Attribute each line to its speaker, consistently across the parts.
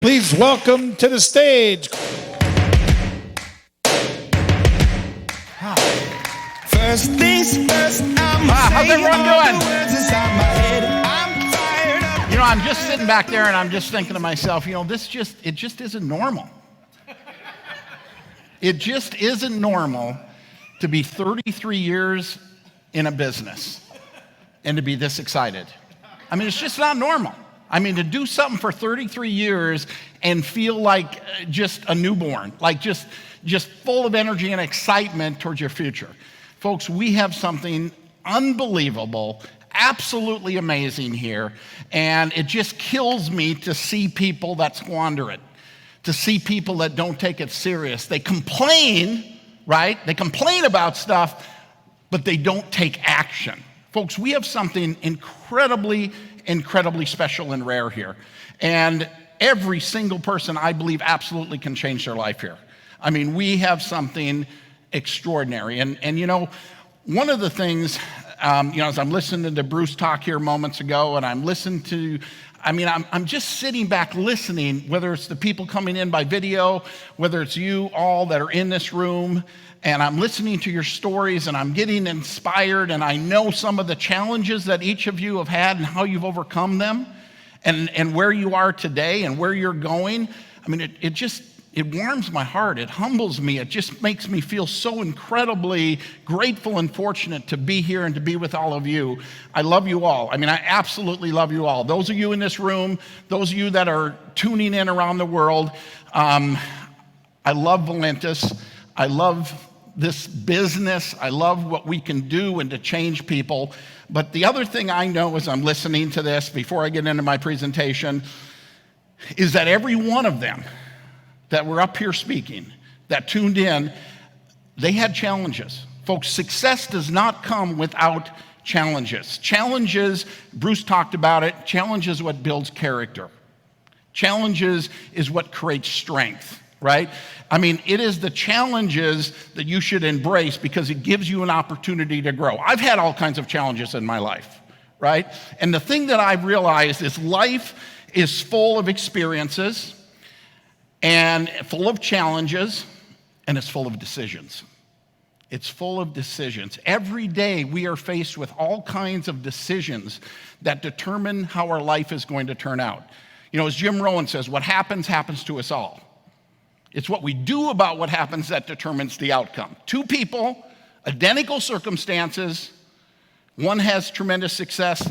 Speaker 1: Please welcome to the stage.
Speaker 2: First things first,
Speaker 3: how's everyone doing?
Speaker 2: I'm
Speaker 3: You know, I'm just sitting back there and I'm just thinking to myself, you know, it just isn't normal. It just isn't normal to be 33 years in a business and to be this excited. I mean, it's just not normal. I mean, to do something for 33 years and feel like just a newborn, like just full of energy and excitement towards your future. Folks, we have something unbelievable, absolutely amazing here, and it just kills me to see people that squander it, to see people that don't take it serious. They complain, right? They complain about stuff, but they don't take action. Folks, we have something incredibly special and rare here. And every single person, I believe, absolutely can change their life here. I mean, we have something extraordinary. And you know, one of the things, as I'm listening to Bruce talk here moments ago, and I'm listening to, I'm just sitting back listening, whether it's the people coming in by video, whether it's you all that are in this room, and I'm listening to your stories and I'm getting inspired, and I know some of the challenges that each of you have had and how you've overcome them and where you are today and where you're going. I mean, it warms my heart. It humbles me. It just makes me feel so incredibly grateful and fortunate to be here and to be with all of you. I love you all. I mean, I absolutely love you all. Those of you in this room, those of you that are tuning in around the world, I love Valentus. I love this business. I love what we can do and to change people. But the other thing I know as I'm listening to this, before I get into my presentation, is that every one of them that were up here speaking, that tuned in, they had challenges. Folks, success does not come without challenges. Challenges, Bruce talked about it, challenges is what builds character. Challenges is what creates strength, right? I mean, it is the challenges that you should embrace because it gives you an opportunity to grow. I've had all kinds of challenges in my life, right? And the thing that I've realized is life is full of experiences and full of challenges, and it's full of decisions. It's full of decisions. Every day we are faced with all kinds of decisions that determine how our life is going to turn out. You know, as Jim Rohn says, what happens, happens to us all. It's what we do about what happens that determines the outcome. Two people, identical circumstances, one has tremendous success,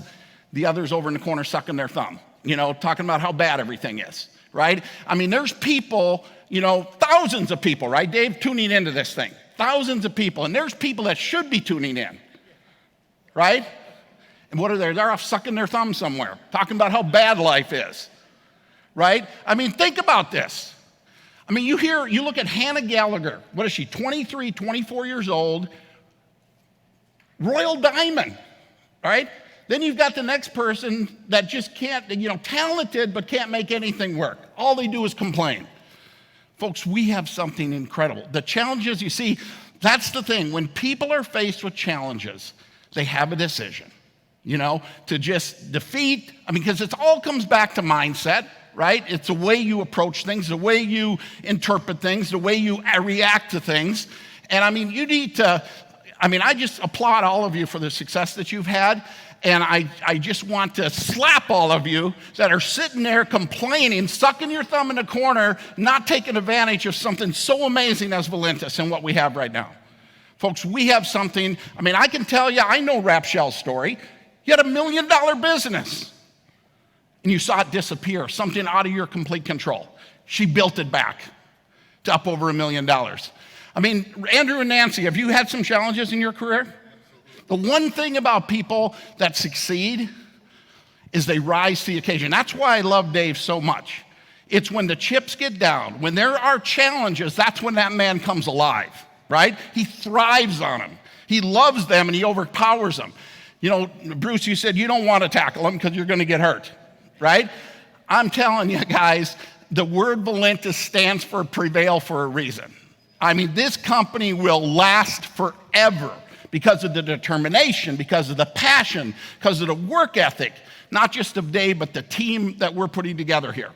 Speaker 3: the other's over in the corner sucking their thumb, you know, talking about how bad everything is. Right? I mean, there's people, you know, thousands of people, right, Dave, tuning into this thing. Thousands of people. And there's people that should be tuning in, right? And what are they? They're off sucking their thumb somewhere, talking about how bad life is, right? I mean, think about this. I mean, you look at Hannah Gallagher. What is she, 23, 24 years old, Royal Diamond, right? Then you've got the next person that just can't, you know, talented, but can't make anything work. All they do is complain. Folks, we have something incredible. The challenges, you see, that's the thing. When people are faced with challenges, they have a decision, you know, to just defeat. I mean, because it all comes back to mindset, right? It's the way you approach things, the way you interpret things, the way you react to things. And I mean, you need to, I just applaud all of you for the success that you've had. And I just want to slap all of you that are sitting there complaining, sucking your thumb in the corner, not taking advantage of something so amazing as Valentus and what we have right now. Folks, we have something, I can tell you, I know Rapshel's story. You had $1 million business, and you saw it disappear, something out of your complete control. She built it back to up over $1 million. Andrew and Nancy, have you had some challenges in your career? The one thing about people that succeed is they rise to the occasion. That's why I love Dave so much. It's when the chips get down, when there are challenges, that's when that man comes alive, right? He thrives on them. He loves them and he overpowers them. You know, Bruce, you said you don't want to tackle them because you're going to get hurt, right? I'm telling you guys, the word Valentus stands for prevail for a reason. This company will last forever. Because of the determination, because of the passion, because of the work ethic, not just of Dave, but the team that we're putting together here.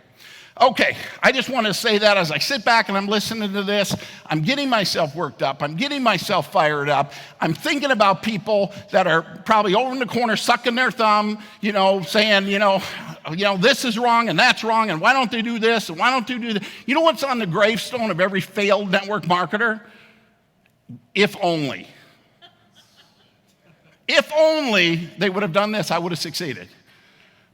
Speaker 3: Okay, I just want to say that as I sit back and I'm listening to this, I'm getting myself worked up. I'm getting myself fired up. I'm thinking about people that are probably over in the corner sucking their thumb, saying, this is wrong and that's wrong, and why don't they do this and why don't they do that? You know what's on the gravestone of every failed network marketer? If only. If only they would have done this, I would have succeeded.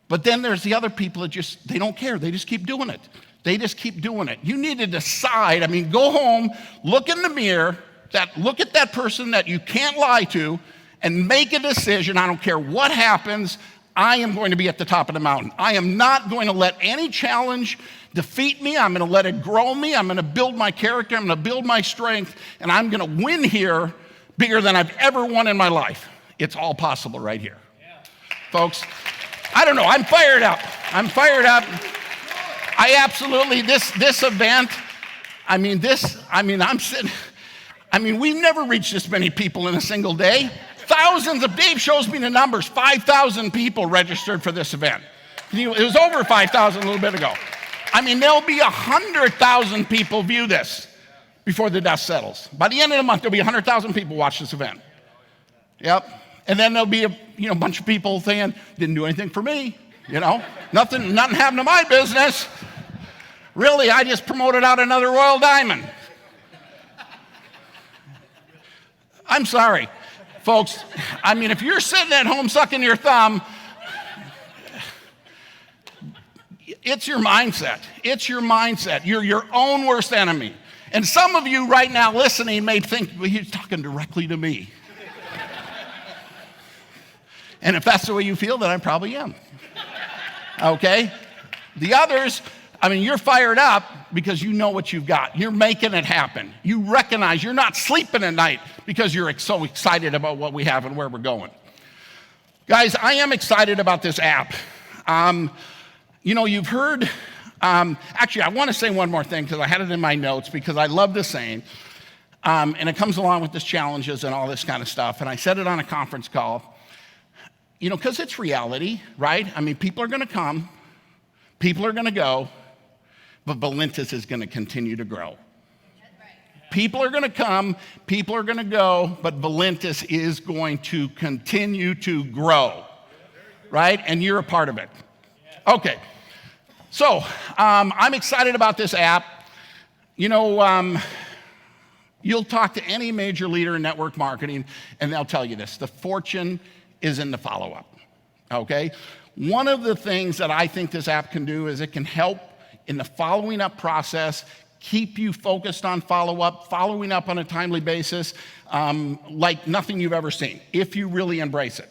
Speaker 3: But then there's the other people that they don't care. They just keep doing it. They just keep doing it. You need to decide. Go home, look in the mirror, look at that person that you can't lie to, and make a decision. I don't care what happens. I am going to be at the top of the mountain. I am not going to let any challenge defeat me. I'm going to let it grow me. I'm going to build my character. I'm going to build my strength, and I'm going to win here bigger than I've ever won in my life. It's all possible right here. Yeah. Folks, I don't know. I'm fired up. I absolutely, this event, I'm sitting, we've never reached this many people in a single day. Thousands of, Dave shows me the numbers, 5,000 people registered for this event. It was over 5,000 a little bit ago. There'll be 100,000 people view this before the dust settles. By the end of the month, there'll be 100,000 people watch this event. Yep. And then there'll be a bunch of people saying, didn't do anything for me, nothing happened to my business. Really, I just promoted out another Royal Diamond. I'm sorry, folks. If you're sitting at home sucking your thumb, it's your mindset. It's your mindset. You're your own worst enemy. And some of you right now listening may think, well, he's talking directly to me. And if that's the way you feel, then I probably am. Okay? The others, you're fired up because you know what you've got. You're making it happen. You recognize you're not sleeping at night because you're so excited about what we have and where we're going. Guys, I am excited about this app. You've heard, actually, I want to say one more thing because I had it in my notes because I love this saying. And it comes along with this challenges and all this kind of stuff. And I said it on a conference call. Because it's reality, right? People are going to come, people are going to go, but Valentus is going to continue to grow. People are going to come, people are going to go, but Valentus is going to continue to grow, right? And you're a part of it. Okay, so I'm excited about this app. You'll talk to any major leader in network marketing, and they'll tell you this. The fortune is in the follow-up, okay? One of the things that I think this app can do is it can help in the following up process, keep you focused on follow-up, following up on a timely basis, like nothing you've ever seen, if you really embrace it.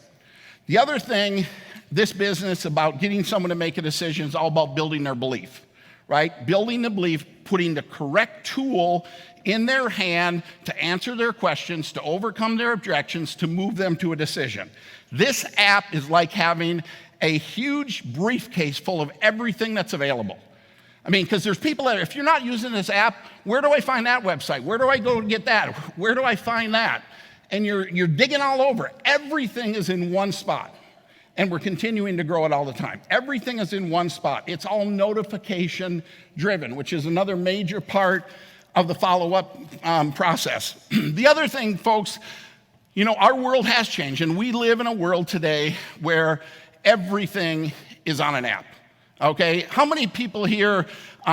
Speaker 3: The other thing, this business about getting someone to make a decision is all about building their belief, right? Building the belief, putting the correct tool in their hand to answer their questions, to overcome their objections, to move them to a decision. This app is like having a huge briefcase full of everything that's available. Because there's people that, if you're not using this app, where do I find that website? Where do I go to get that? Where do I find that? And you're digging all over. Everything is in one spot. And we're continuing to grow it all the time. Everything is in one spot. It's all notification driven, which is another major part of the follow-up process. The other thing, folks, our world has changed, and we live in a world today where everything is on an app, okay? How many people here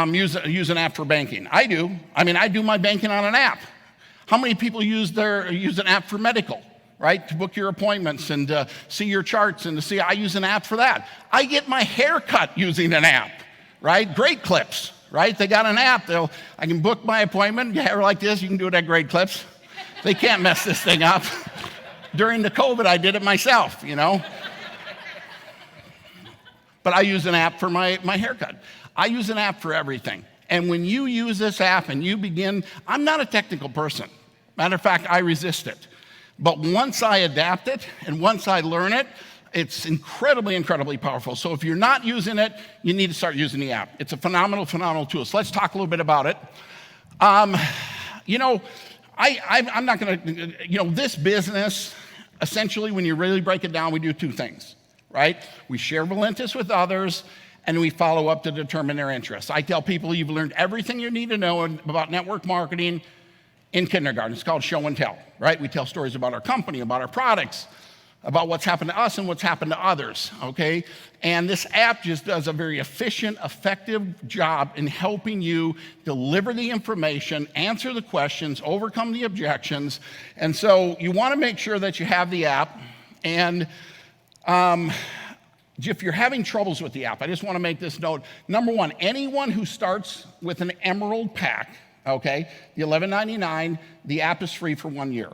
Speaker 3: use an app for banking? I do. I do my banking on an app. How many people use an app for medical, right? To book your appointments and see your charts and I use an app for that. I get my hair cut using an app, right? Great Clips, right? They got an app. I can book my appointment, hair like this, you can do it at Great Clips. They can't mess this thing up. During the COVID, I did it myself, But I use an app for my haircut. I use an app for everything. And when you use this app and you begin, I'm not a technical person. Matter of fact, I resist it. But once I adapt it and once I learn it, it's incredibly, incredibly powerful. So if you're not using it, you need to start using the app. It's a phenomenal, phenomenal tool. So let's talk a little bit about it. I'm not going to, this business, essentially, when you really break it down, we do two things, right? We share Valentus with others, and we follow up to determine their interests. I tell people you've learned everything you need to know about network marketing in kindergarten. It's called show and tell, right? We tell stories about our company, about our products, about what's happened to us and what's happened to others, okay? And this app just does a very efficient, effective job in helping you deliver the information, answer the questions, overcome the objections. And so you want to make sure that you have the app. And if you're having troubles with the app, I just want to make this note. Number one, anyone who starts with an Emerald pack, okay, the $11.99, the app is free for 1 year,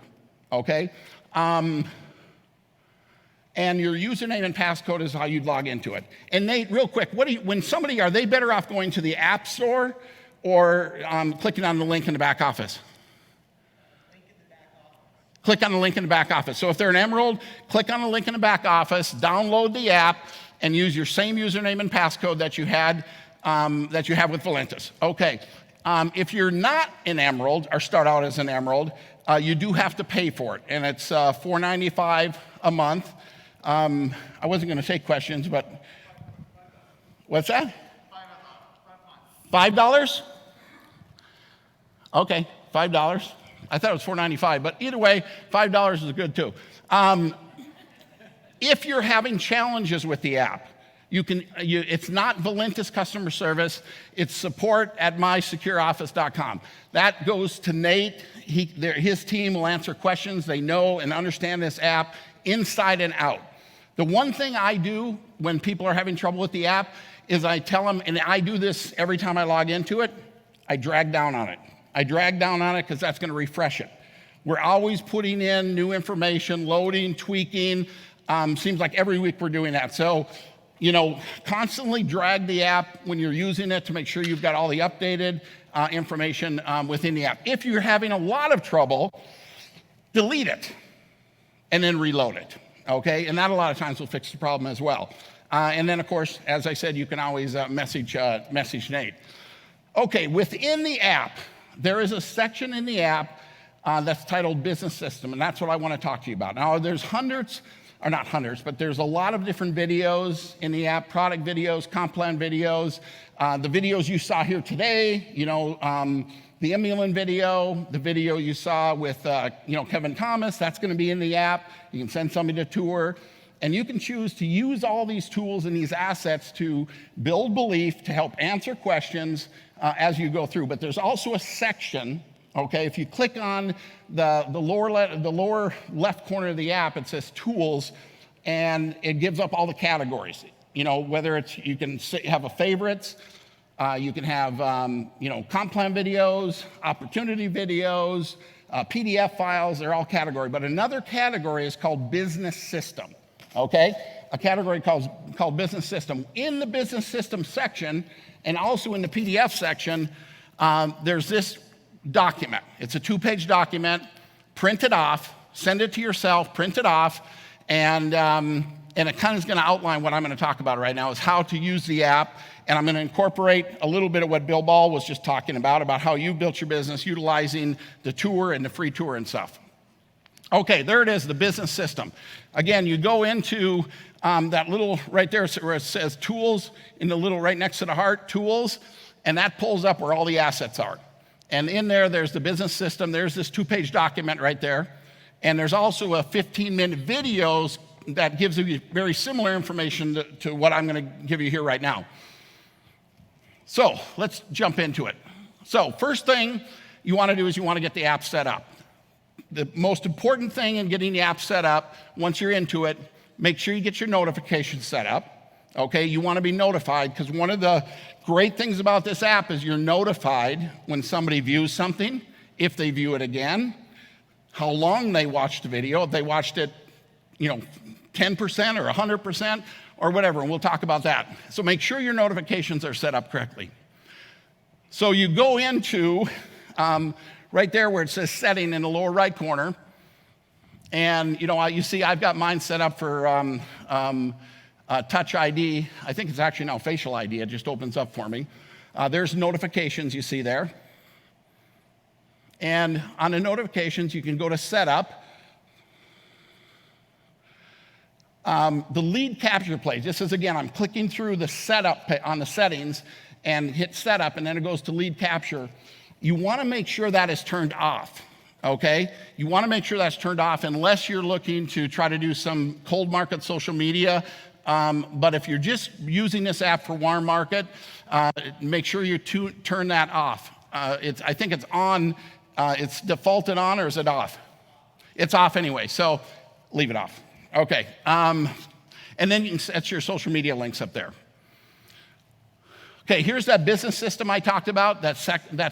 Speaker 3: okay? And your username and passcode is how you'd log into it. And Nate, real quick, are they better off going to the App Store or clicking on the link in the back office? Click on the link in the back office. So if they're an Emerald, click on the link in the back office, download the app, and use your same username and passcode that you have with Valentus. Okay. If you're not an Emerald or start out as an Emerald, you do have to pay for it, and it's $4.95 a month. I wasn't going to take questions, but what's that? $5? Okay, $5. I thought it was $4.95, but either way, $5 is good too. If you're having challenges with the app, it's not Valentus customer service, it's support@mysecureoffice.com. That goes to Nate. His team will answer questions. They know and understand this app inside and out. The one thing I do when people are having trouble with the app is I tell them, and I do this every time I log into it, I drag down on it. I drag down on it because that's going to refresh it. We're always putting in new information, loading, tweaking. Seems like every week we're doing that. So, constantly drag the app when you're using it to make sure you've got all the updated information within the app. If you're having a lot of trouble, delete it and then reload it, okay? And that a lot of times will fix the problem as well. And then, of course, as I said, you can always message Nate. Okay, within the app, there is a section in the app that's titled Business System, and that's what I want to talk to you about. Now, there's there's a lot of different videos in the app, product videos, comp plan videos, the videos you saw here today, the Emulin video, the video you saw with Kevin Thomas, that's going to be in the app. You can send somebody to tour, and you can choose to use all these tools and these assets to build belief, to help answer questions as you go through. But there's also a section, okay, if you click on the lower left corner of the app, it says Tools, and it gives up all the categories. Whether it's, you can have a favorites, you can have, comp plan videos, opportunity videos, PDF files, they're all category. But another category is called Business System, okay? A category called Business System. In the Business System section, and also in the PDF section, there's this document. It's a 2-page document. Print it off, send it to yourself, print it off, and it kind of is going to outline what I'm going to talk about right now is how to use the app. And I'm going to incorporate a little bit of what Bill Ball was just talking about how you built your business utilizing the tour and the free tour and stuff. Okay, there it is, the Business System. Again, you go into that little right there where it says Tools, in the little right next to the heart, Tools, and that pulls up where all the assets are. And in there's the Business System. There's this 2-page document right there. And there's also a 15-minute videos that gives you very similar information to what I'm going to give you here right now. So let's jump into it. So first thing you want to do is you want to get the app set up. The most important thing in getting the app set up, once you're into it, make sure you get your notifications set up. Okay, you want to be notified because one of the great things about this app is you're notified when somebody views something, if they view it again, how long they watched the video, if they watched it, 10% or 100% or whatever, and we'll talk about that. So make sure your notifications are set up correctly. So you go into right there where it says setting in the lower right corner, and you see I've got mine set up for Touch ID. I think it's actually now Facial ID. It just opens up for me. There's notifications you see there. And on the notifications, you can go to Setup. The lead capture page, this is again, I'm clicking through the setup on the settings and hit setup, and then it goes to lead capture. You wanna make sure that is turned off, okay? You wanna make sure that's turned off unless you're looking to try to do some cold market social media. But if you're just using this app for warm market, make sure you turn that off. I think it's on, it's defaulted on, or is it off? It's off anyway, so leave it off. Okay, and then you can set your social media links up there. Okay, here's that business system I talked about, that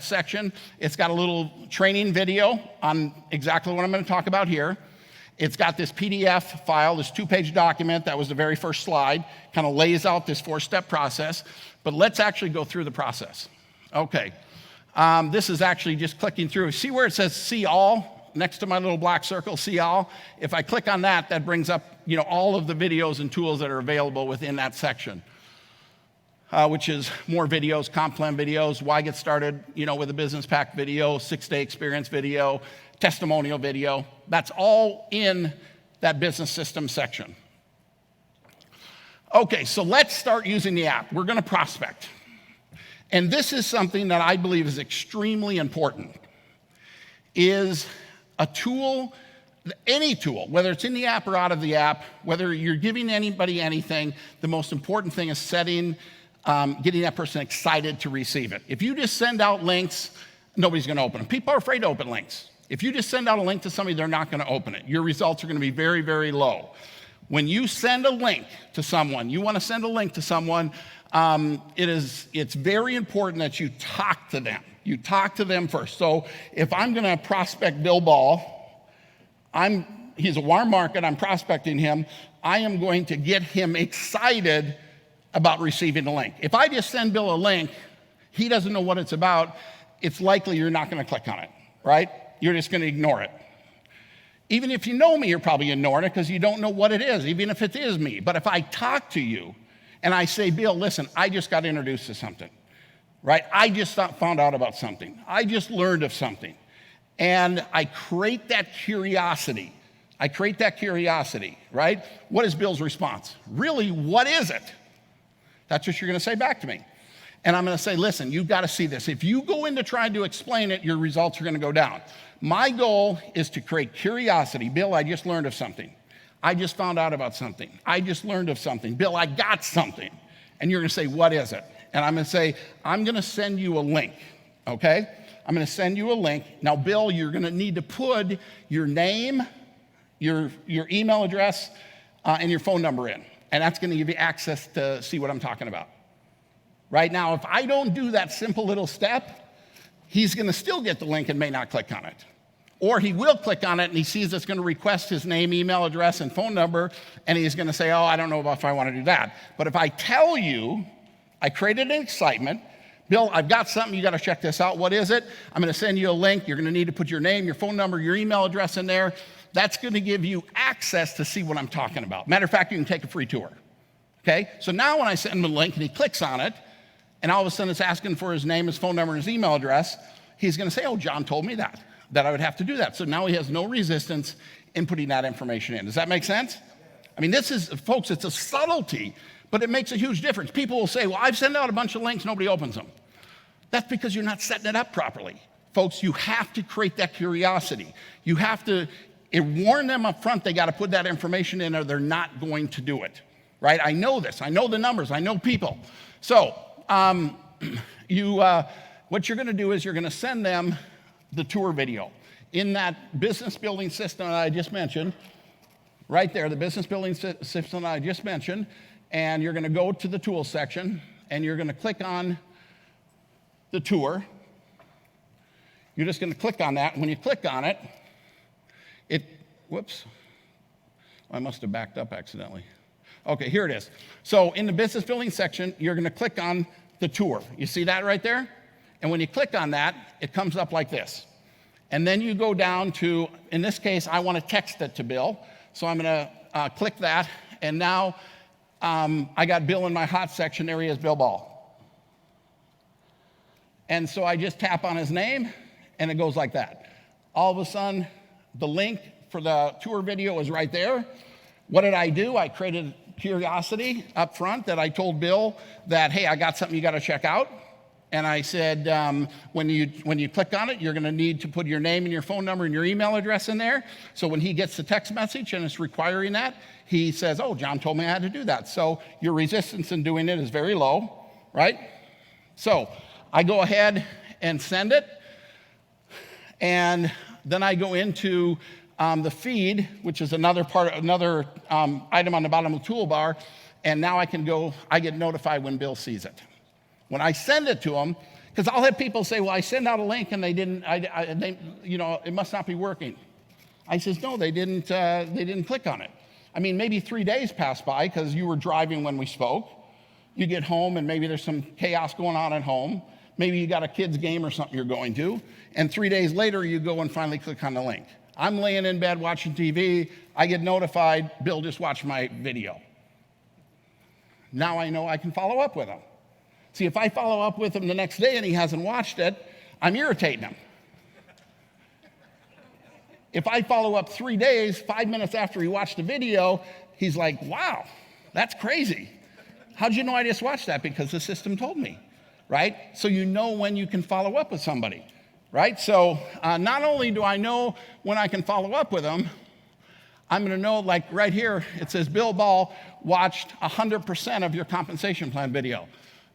Speaker 3: section. It's got a little training video on exactly what I'm gonna talk about here. It's got this PDF file, this 2-page document. That was the very first slide, kind of lays out this 4-step process. But let's actually go through the process. Okay, this is actually just clicking through. See where it says see all, next to my little black circle, see all? If I click on that, that brings up all of the videos and tools that are available within that section. Which is more videos, comp plan videos, why get started, with a business pack video, 6-day experience video, testimonial video. That's all in that business system section. Okay, so let's start using the app. We're gonna prospect. And this is something that I believe is extremely important, is a tool, any tool, whether it's in the app or out of the app, whether you're giving anybody anything, the most important thing is getting that person excited to receive it. If you just send out links, nobody's gonna open them. People are afraid to open links. If you just send out a link to somebody, they're not gonna open it. Your results are gonna be very, very low. When you send a link to someone, you wanna send a link to someone, it's very important that you talk to them. You talk to them first. So if I'm gonna prospect Bill Ball, he's a warm market, I'm prospecting him, I am going to get him excited about receiving the link. If I just send Bill a link, he doesn't know what it's about, it's likely you're not gonna click on it, right? You're just gonna ignore it. Even if you know me, you're probably ignoring it because you don't know what it is, even if it is me. But if I talk to you and I say, Bill, listen, I just got introduced to something, right? I just found out about something. I just learned of something. And I create that curiosity. Right? What is Bill's response? Really, what is it? That's what you're gonna say back to me. And I'm gonna say, listen, you've gotta see this. If you go into trying to explain it, your results are gonna go down. My goal is to create curiosity. Bill, I just learned of something. I just found out about something. I just learned of something. Bill, I got something. And you're gonna say, what is it? And I'm gonna say, I'm gonna send you a link, okay? I'm gonna send you a link. Now, Bill, you're gonna need to put your name, your email address, and your phone number in. And that's gonna give you access to see what I'm talking about. Right now, if I don't do that simple little step, he's gonna still get the link and may not click on it. Or he will click on it and he sees it's gonna request his name, email address, and phone number, and he's gonna say, oh, I don't know if I wanna do that. But if I tell you, I created an excitement, Bill, I've got something, you gotta check this out, what is it? I'm gonna send you a link, you're gonna need to put your name, your phone number, your email address in there. That's gonna give you access to see what I'm talking about. Matter of fact, you can take a free tour, okay? So now when I send him a link and he clicks on it, and all of a sudden it's asking for his name, his phone number, and his email address, he's gonna say, oh, John told me that I would have to do that. So now he has no resistance in putting that information in. Does that make sense? I mean, this is, folks, it's a subtlety, but it makes a huge difference. People will say, well, I've sent out a bunch of links, nobody opens them. That's because you're not setting it up properly. Folks, you have to create that curiosity. You have to warn them up front they gotta put that information in or they're not going to do it, right? I know this, I know the numbers, I know people. So, what you're gonna do is you're gonna send them the tour video. In that business building system that I just mentioned, right there, the business building system that I just mentioned, and you're gonna go to the tools section and you're gonna click on the tour. You're just gonna click on that. When you click on it, whoops, I must have backed up accidentally. Okay, here it is. So in the business building section, you're gonna click on the tour. You see that right there? And when you click on that, it comes up like this. And then you go down to, in this case, I wanna text it to Bill. So I'm gonna click that, and now I got Bill in my hot section. There he is, Bill Ball. And so I just tap on his name, and it goes like that. All of a sudden, the link for the tour video is right there. What did I do? I created curiosity up front that I told Bill that, hey, I got something you got to check out. And I said, when you click on it, you're going to need to put your name and your phone number and your email address in there. So when he gets the text message and it's requiring that, he says, oh, John told me I had to do that. So your resistance in doing it is very low, right? So I go ahead and send it. And then I go into the feed, which is another item on the bottom of the toolbar. And now I get notified when Bill sees it. When I send it to them, because I'll have people say, well, I send out a link and they didn't, it must not be working. I says, no, they didn't click on it. I mean, maybe 3 days passed by because you were driving when we spoke. You get home and maybe there's some chaos going on at home. Maybe you got a kid's game or something you're going to. And 3 days later, you go and finally click on the link. I'm laying in bed watching TV. I get notified, Bill just watched my video. Now I know I can follow up with him. See, if I follow up with him the next day and he hasn't watched it, I'm irritating him. If I follow up 3 days, 5 minutes after he watched the video, he's like, wow, that's crazy. How'd you know I just watched that? Because the system told me, right? So you know when you can follow up with somebody, right? So not only do I know when I can follow up with them, I'm going to know, like right here, it says Bill Ball watched 100% of your compensation plan video.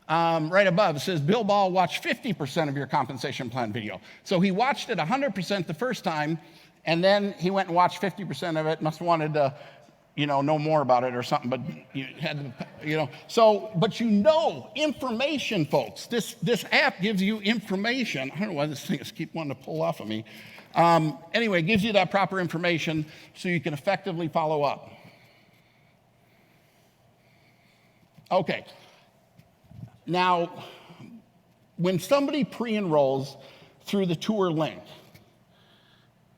Speaker 3: Right above, it says Bill Ball watched 50% of your compensation plan video. So he watched it 100% the first time, and then he went and watched 50% of it, must have wanted to, know more about it or something, but you had to, So, but information, folks. This app gives you information. I don't know why this thing is keep wanting to pull off of me. Anyway, it gives you that proper information so you can effectively follow up. Okay. Now, when somebody pre-enrolls through the tour link,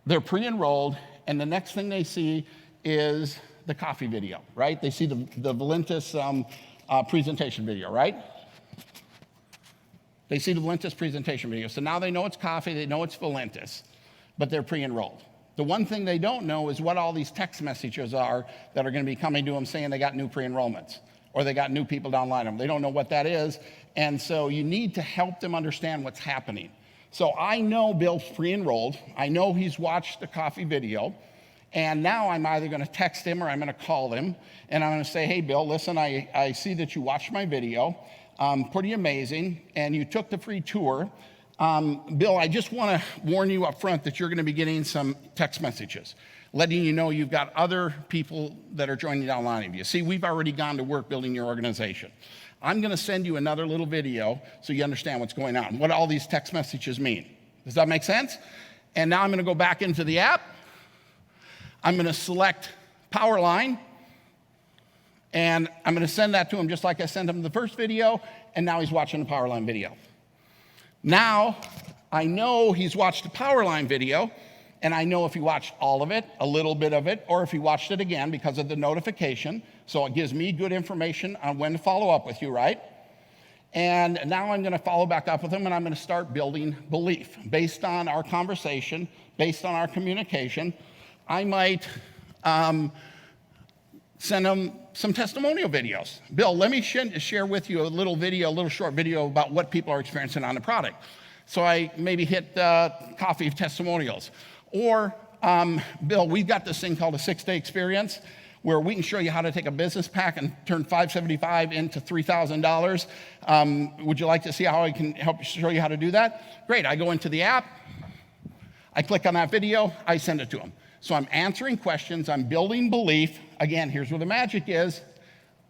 Speaker 3: they're pre-enrolled, and the next thing they see is the coffee video, right? They see the Valentus presentation video, right? They see the Valentus presentation video. So now they know it's coffee, they know it's Valentus, but they're pre-enrolled. The one thing they don't know is what all these text messages are that are going to be coming to them saying they got new pre-enrollments, or they got new people downline them. They don't know what that is, and so you need to help them understand what's happening. So I know Bill's pre-enrolled. I know he's watched the coffee video, and now I'm either going to text him or I'm going to call him, and I'm going to say, hey, Bill, listen, I see that you watched my video. Pretty amazing, and you took the free tour. Bill, I just want to warn you up front that you're going to be getting some text messages, letting you know you've got other people that are joining downline of you. See, we've already gone to work building your organization. I'm going to send you another little video so you understand what's going on, what all these text messages mean. Does that make sense? And now I'm going to go back into the app. I'm going to select Powerline, and I'm going to send that to him just like I sent him the first video, and now he's watching the Powerline video. Now, I know he's watched the Powerline video, and I know if he watched all of it, a little bit of it, or if he watched it again because of the notification. So it gives me good information on when to follow up with you, right? And now I'm going to follow back up with him, and I'm going to start building belief. Based on our conversation, based on our communication, I might send him some testimonial videos. Bill, let me share with you a little short video about what people are experiencing on the product. So I maybe hit coffee testimonials. Or, Bill, we've got this thing called a 6-day experience where we can show you how to take a business pack and turn $575 into $3,000. Would you like to see how I can help show you how to do that? Great, I go into the app, I click on that video, I send it to him. So I'm answering questions, I'm building belief. Again, here's where the magic is.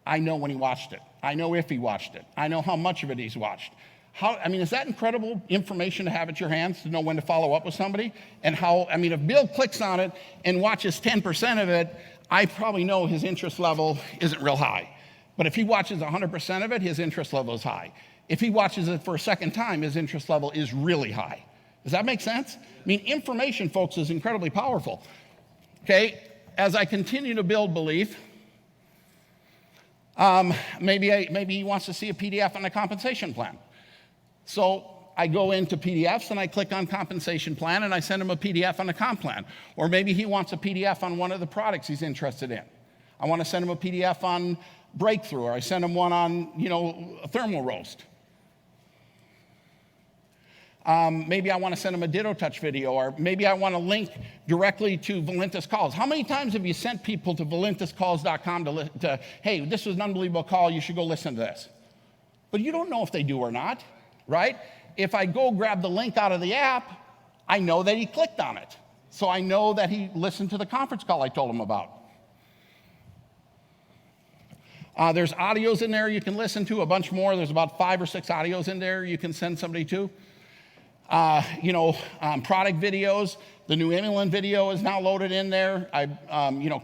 Speaker 3: I know when he watched it. I know if he watched it. I know how much of it he's watched. Is that incredible information to have at your hands to know when to follow up with somebody? And if Bill clicks on it and watches 10% of it, I probably know his interest level isn't real high. But if he watches 100% of it, his interest level is high. If he watches it for a second time, his interest level is really high. Does that make sense? Information, folks, is incredibly powerful. Okay, as I continue to build belief, maybe he wants to see a PDF on the compensation plan. So I go into PDFs and I click on compensation plan and I send him a PDF on the comp plan. Or maybe he wants a PDF on one of the products he's interested in. I want to send them a PDF on breakthrough, or I send them one on, a thermal roast. Maybe I want to send them a Ditto Touch video, or maybe I want to link directly to Valentus calls. How many times have you sent people to valentuscalls.com to, hey, this was an unbelievable call, you should go listen to this? But you don't know if they do or not, right? If I go grab the link out of the app, I know that he clicked on it. So I know that he listened to the conference call I told him about. There's audios in there you can listen to, a bunch more. There's about 5 or 6 audios in there you can send somebody to. Product videos. The New England video is now loaded in there.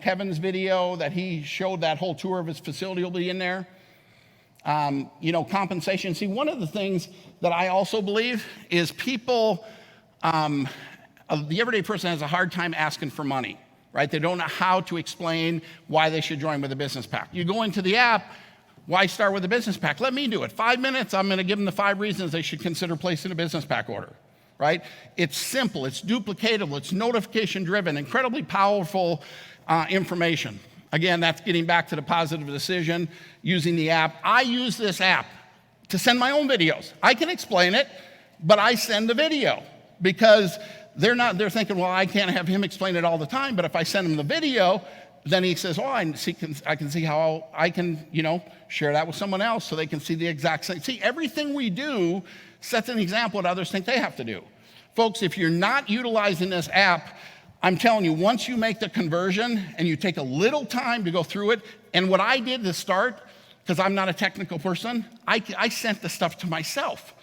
Speaker 3: Kevin's video that he showed that whole tour of his facility will be in there. Compensation. See, one of the things that I also believe is people, the everyday person has a hard time asking for money, right? They don't know how to explain why they should join with a business pack. You go into the app, why start with a business pack? Let me do it. 5 minutes, I'm going to give them the 5 reasons they should consider placing a business pack order, right? It's simple, it's duplicatable, it's notification driven, incredibly powerful information. Again, that's getting back to the positive decision, using the app. I use this app to send my own videos. I can explain it, but I send the video because they're thinking, well, I can't have him explain it all the time, but if I send him the video, then he says, oh, I can see how I can, share that with someone else so they can see the exact same. See, everything we do sets an example what others think they have to do. Folks, if you're not utilizing this app, I'm telling you, once you make the conversion and you take a little time to go through it, and what I did to start, because I'm not a technical person, I sent the stuff to myself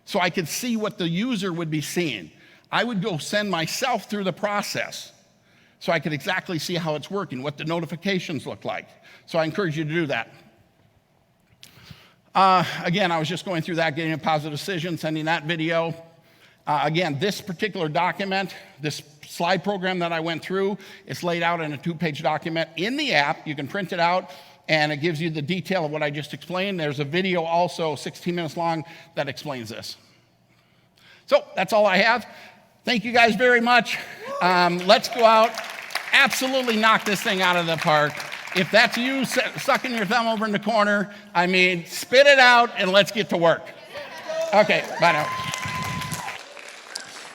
Speaker 3: so I could see what the user would be seeing. I would go send myself through the process so I could exactly see how it's working, what the notifications look like. So I encourage you to do that. Again, I was just going through that, getting a positive decision, sending that video. Again, this particular document, this slide program that I went through, it's laid out in a 2-page document in the app. You can print it out, and it gives you the detail of what I just explained. There's a video also, 16 minutes long, that explains this. So that's all I have. Thank you guys very much. Let's go out, absolutely knock this thing out of the park. If that's you sucking your thumb over in the corner, spit it out and let's get to work. Okay, bye now.